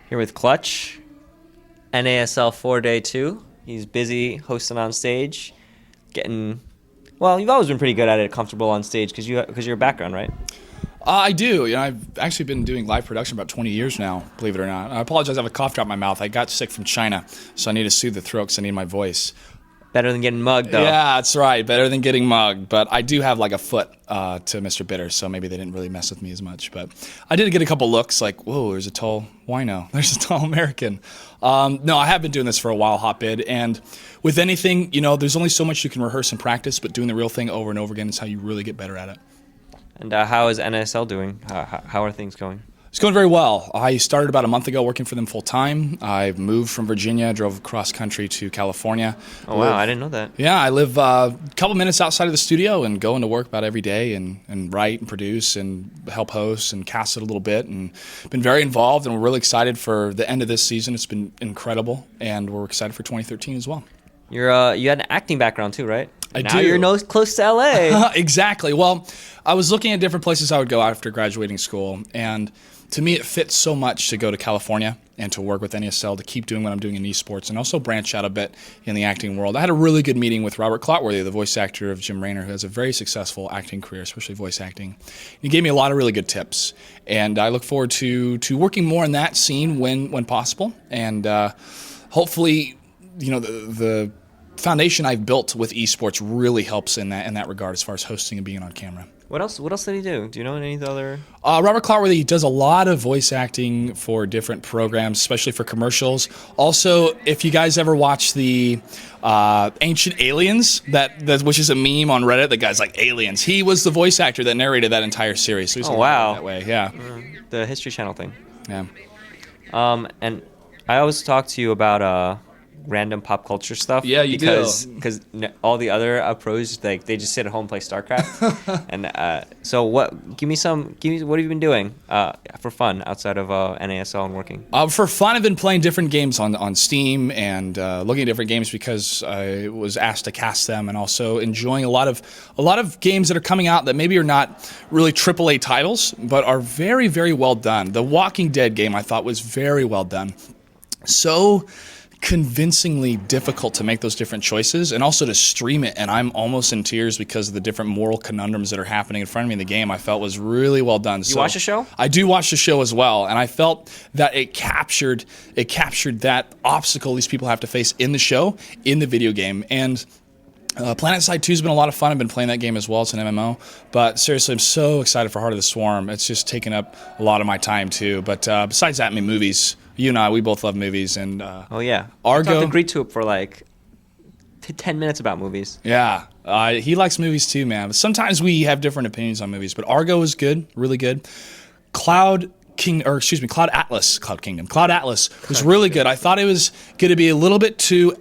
Here with Clutch, NASL4 Day 2. He's busy hosting on stage, well, you've always been pretty good at it, comfortable on stage, because your background, right? I do. I've actually been doing live production about 20 years now, believe it or not. I apologize, I have a cough drop in my mouth. I got sick from China, so I need to soothe the throat because I need my voice. Better than getting mugged, though. Yeah, that's right. Better than getting mugged. But I do have like a foot to Mr. Bitter, so maybe they didn't really mess with me as much. But I did get a couple looks like, whoa, there's a tall wino. There's a tall American. No, I have been doing this for a while, Hotbid. And with anything, there's only so much you can rehearse and practice, but doing the real thing over and over again is how you really get better at it. And how is NASL doing? How are things going? It's going very well. I started about a month ago working for them full time. I moved from Virginia, drove cross country to California. Oh, wow, I didn't know that. Yeah, I live a couple minutes outside of the studio and go into work about every day and write and produce and help host and cast it a little bit. And been very involved, and we're really excited for the end of this season. It's been incredible, and we're excited for 2013 as well. You had an acting background too, right? I now do. You're close to LA. Exactly. Well, I was looking at different places I would go after graduating school, and to me it fits so much to go to California and to work with NASL, to keep doing what I'm doing in esports and also branch out a bit in the acting world. I had a really good meeting with Robert Clotworthy, the voice actor of Jim Raynor, who has a very successful acting career, especially voice acting. He gave me a lot of really good tips, and I look forward to working more in that scene when possible, and hopefully, the foundation I've built with esports really helps in that regard as far as hosting and being on camera. What else did he do? Do you know any of the other? Robert Clotworthy does a lot of voice acting for different programs, especially for commercials. Also, if you guys ever watch the Ancient Aliens, which is a meme on Reddit, the guy's like aliens. He was the voice actor that narrated that entire series. So he's wow, that way, yeah. The History Channel thing. Yeah. And I always talk to you about random pop culture stuff. Yeah, you do. Because all the other pros, they just sit at home and play Starcraft. And so what have you been doing for fun outside of NASL and working? For fun, I've been playing different games on Steam and looking at different games because I was asked to cast them, and also enjoying a lot of games that are coming out that maybe are not really AAA titles, but are very, very well done. The Walking Dead game I thought was very well done. So convincingly difficult to make those different choices, and also to stream it, and I'm almost in tears because of the different moral conundrums that are happening in front of me in the game. I felt was really well done. You watch the show? I do watch the show as well, and I felt that it captured that obstacle these people have to face in the show, in the video game. And PlanetSide 2 has been a lot of fun. I've been playing that game as well. It's an MMO. But seriously, I'm so excited for Heart of the Swarm. It's just taken up a lot of my time too. But besides that, movies. You and I, we both love movies. And oh yeah, Argo. I talked to Greet to it for like 10 minutes about movies. Yeah, he likes movies too, man. But sometimes we have different opinions on movies. But Argo is good, really good. Cloud Atlas was really good. I thought it was going to be a little bit too.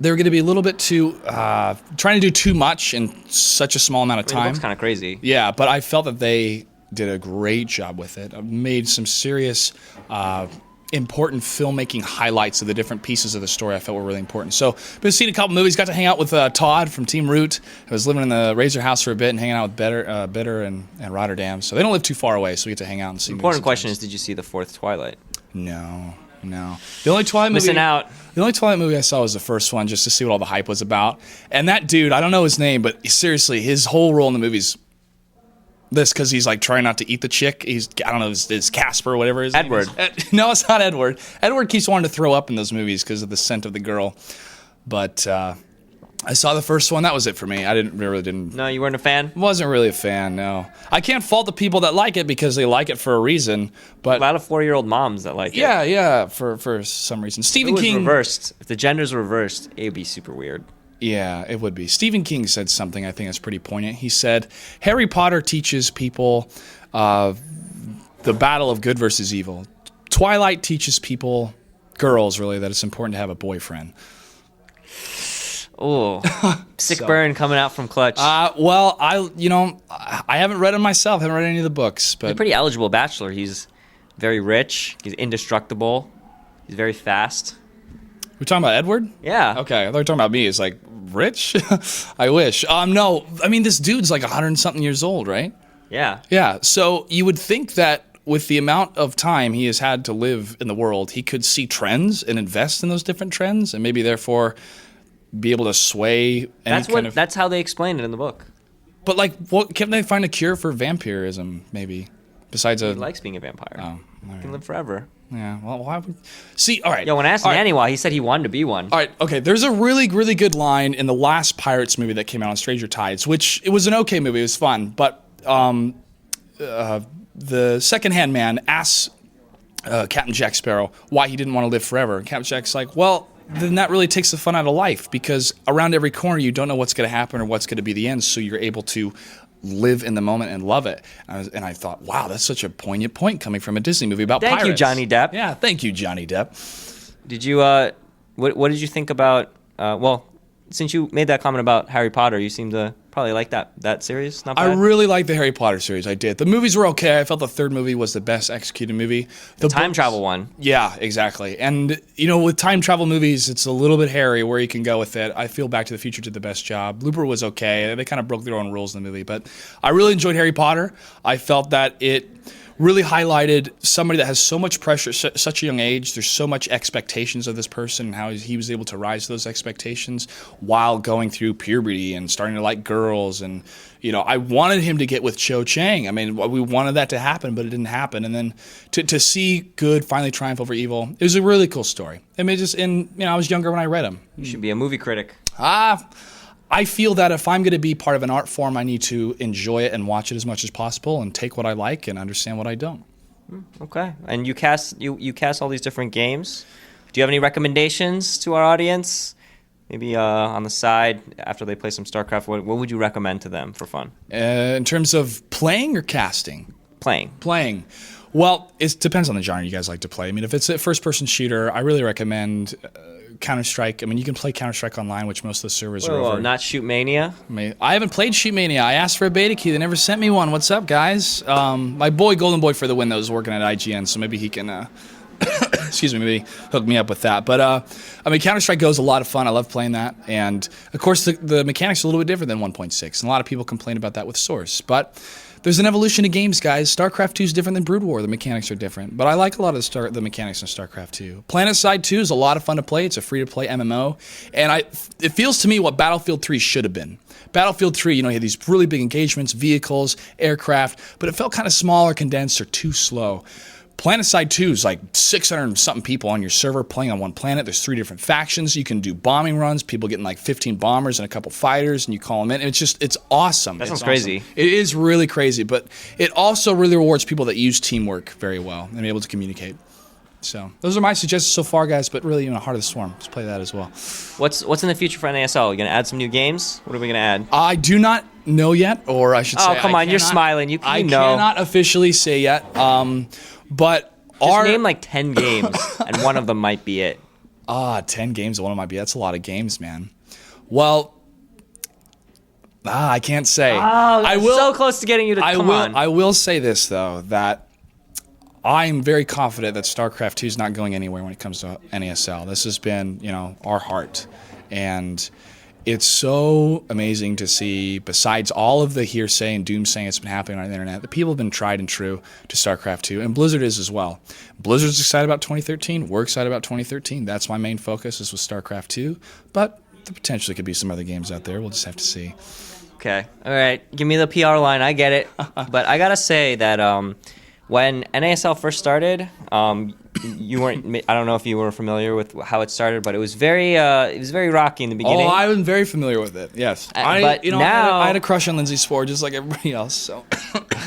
They were going to be a little bit too trying to do too much in such a small amount of time. It's kind of crazy. Yeah, but I felt that they did a great job with it. Made some serious, important filmmaking highlights of the different pieces of the story I felt were really important. So, been seeing a couple movies. Got to hang out with Todd from Team Root. I was living in the Razor house for a bit and hanging out with Bitter and Rotterdam. So they don't live too far away, so we get to hang out and see. Important question is, did you see the fourth Twilight? No. The only Twilight movie. Missing out. The only Twilight movie I saw was the first one, just to see what all the hype was about. And that dude, I don't know his name, but seriously, his whole role in the movie's this, because he's like trying not to eat the chick. I don't know, it's Casper or whatever his name is. No, it's not Edward. Edward keeps wanting to throw up in those movies because of the scent of the girl. But I saw the first one. That was it for me. I really didn't. No, you weren't a fan? Wasn't really a fan, no. I can't fault the people that like it because they like it for a reason. But a lot of 4-year-old moms that like it. Yeah, for some reason. Stephen King. Reversed. If the genders were reversed, it would be super weird. Yeah, it would be. Stephen King said something I think that's pretty poignant. He said, Harry Potter teaches people the battle of good versus evil. Twilight teaches people, girls really, that it's important to have a boyfriend. Oh, sick burn coming out from Clutch. Well, I haven't read them myself. Haven't read any of the books. But he's a pretty eligible bachelor. He's very rich. He's indestructible. He's very fast. We're talking about Edward? Yeah. Okay, I thought you were talking about me. It's like, rich? I wish. No, I mean, this dude's like 100-something years old, right? Yeah. Yeah, so you would think that with the amount of time he has had to live in the world, he could see trends and invest in those different trends, and maybe therefore be able to sway any That's how they explained it in the book. But like, what can't they find a cure for vampirism? Maybe besides He likes being a vampire. Oh, He can live forever. yeah. Well, why would see? All right. Yo, when I asked Nanny why, he said he wanted to be one. All right, okay. There's a really, really good line in the last Pirates movie that came out on Stranger Tides, which it was an okay movie. It was fun, but the secondhand man asks Captain Jack Sparrow why he didn't want to live forever. And Captain Jack's like, well, then that really takes the fun out of life, because around every corner you don't know what's going to happen or what's going to be the end, so you're able to live in the moment and love it. And I thought, wow, that's such a poignant point coming from a Disney movie about pirates. Thank you, Johnny Depp. Yeah, thank you, Johnny Depp. Did you, what did you think about, well, since you made that comment about Harry Potter, you seem to probably like that series. Not bad. I really liked the Harry Potter series. I did. The movies were okay. I felt the third movie was the best executed movie. The time travel one. Yeah, exactly. And, with time travel movies, it's a little bit hairy where you can go with it. I feel Back to the Future did the best job. Looper was okay. They kind of broke their own rules in the movie. But I really enjoyed Harry Potter. I felt that it really highlighted somebody that has so much pressure at such a young age. There's so much expectations of this person and how he was able to rise to those expectations while going through puberty and starting to like girls. And, I wanted him to get with Cho Chang. I mean, we wanted that to happen, but it didn't happen. And then to see good finally triumph over evil, it was a really cool story. I mean, I was younger when I read him. You should be a movie critic. I feel that if I'm going to be part of an art form, I need to enjoy it and watch it as much as possible and take what I like and understand what I don't. Okay. And you cast all these different games. Do you have any recommendations to our audience? Maybe on the side, after they play some Starcraft, what would you recommend to them for fun? In terms of playing or casting? Playing. Well, it depends on the genre you guys like to play. I mean, if it's a first-person shooter, I really recommend Counter-Strike. I mean, you can play Counter-Strike online, which most of the servers are over. Not Shoot Mania? I haven't played Shoot Mania. I asked for a beta key. They never sent me one. What's up, guys? My boy, Golden Boy for the win, though, is working at IGN, so maybe he can... maybe hook me up with that. But, Counter-Strike Go is a lot of fun. I love playing that. And, of course, the mechanics are a little bit different than 1.6. And a lot of people complain about that with Source. But there's an evolution of games, guys. StarCraft 2 is different than Brood War. The mechanics are different. But I like a lot of the mechanics in StarCraft 2. PlanetSide 2 is a lot of fun to play. It's a free-to-play MMO. And it feels to me what Battlefield 3 should have been. Battlefield 3, you had these really big engagements, vehicles, aircraft, but it felt kind of small or condensed or too slow. PlanetSide 2 is like 600-something people on your server playing on one planet. There's 3 different factions. You can do bombing runs, people getting like 15 bombers and a couple fighters, and you call them in. And it's awesome. That sounds crazy. It is really crazy, but it also really rewards people that use teamwork very well and be able to communicate. So those are my suggestions so far, guys, but really, Heart of the Swarm. Let's play that as well. What's in the future for NASL? Are you going to add some new games? What are we going to add? I do not know yet, or I should say... Oh, come on, you're smiling. I cannot officially say yet. But just name like 10 games, and one of them might be it. 10 games, one of them might be. That's a lot of games, man. Well, I can't say. I'm so close to getting you to come on. I will say this, though, that I'm very confident that StarCraft 2 is not going anywhere when it comes to NASL. This has been, our heart. And it's so amazing to see, besides all of the hearsay and doomsaying that's been happening on the internet, the people have been tried and true to StarCraft 2, and Blizzard is as well. Blizzard's excited about 2013. We're excited about 2013. That's my main focus is with StarCraft 2, but there potentially could be some other games out there. We'll just have to see. Okay. All right. Give me the PR line. I get it. But I got to say that when NASL first started, you weren't. I don't know if you were familiar with how it started, but it was very rocky in the beginning. Oh, I've been very familiar with it. Yes, but now I had a crush on Lindsay Spore just like everybody else. So,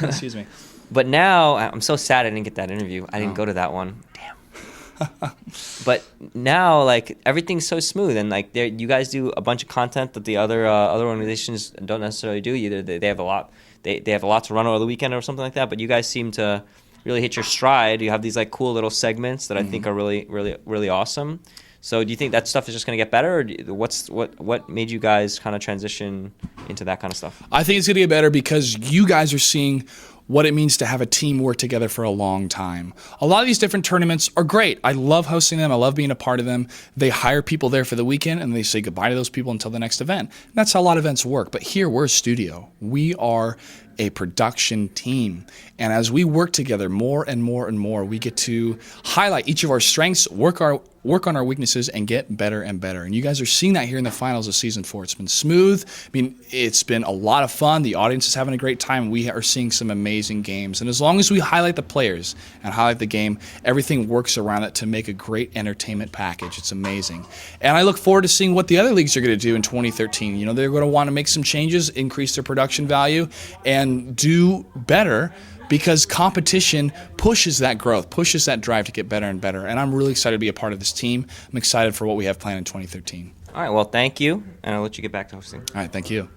excuse me. But now I'm so sad I didn't get that interview. I didn't go to that one. Damn. But now, everything's so smooth, and you guys do a bunch of content that the other organizations don't necessarily do. Either they have a lot. They have a lot to run over the weekend or something like that. But you guys seem to really hit your stride. You have these cool little segments that I think are really, really, really awesome. So do you think that stuff is just going to get better, or what made you guys kind of transition into that kind of stuff? I think it's going to get better because you guys are seeing what it means to have a team work together for a long time. A lot of these different tournaments are great. I love hosting them. I love being a part of them. They hire people there for the weekend, and they say goodbye to those people until the next event. And that's how a lot of events work. But here, we're a studio. We are a production team. And as we work together more and more and more, we get to highlight each of our strengths, work on our weaknesses, and get better and better. And you guys are seeing that here in the finals of Season 4. It's been smooth. I mean, it's been a lot of fun. The audience is having a great time. We are seeing some amazing games. And as long as we highlight the players and highlight the game, everything works around it to make a great entertainment package. It's amazing. And I look forward to seeing what the other leagues are going to do in 2013. You know, they're going to want to make some changes, increase their production value, and do better, because competition pushes that growth, pushes that drive to get better and better. And I'm really excited to be a part of this team. I'm excited for what we have planned in 2013. All right, well, thank you, and I'll let you get back to hosting. All right, thank you.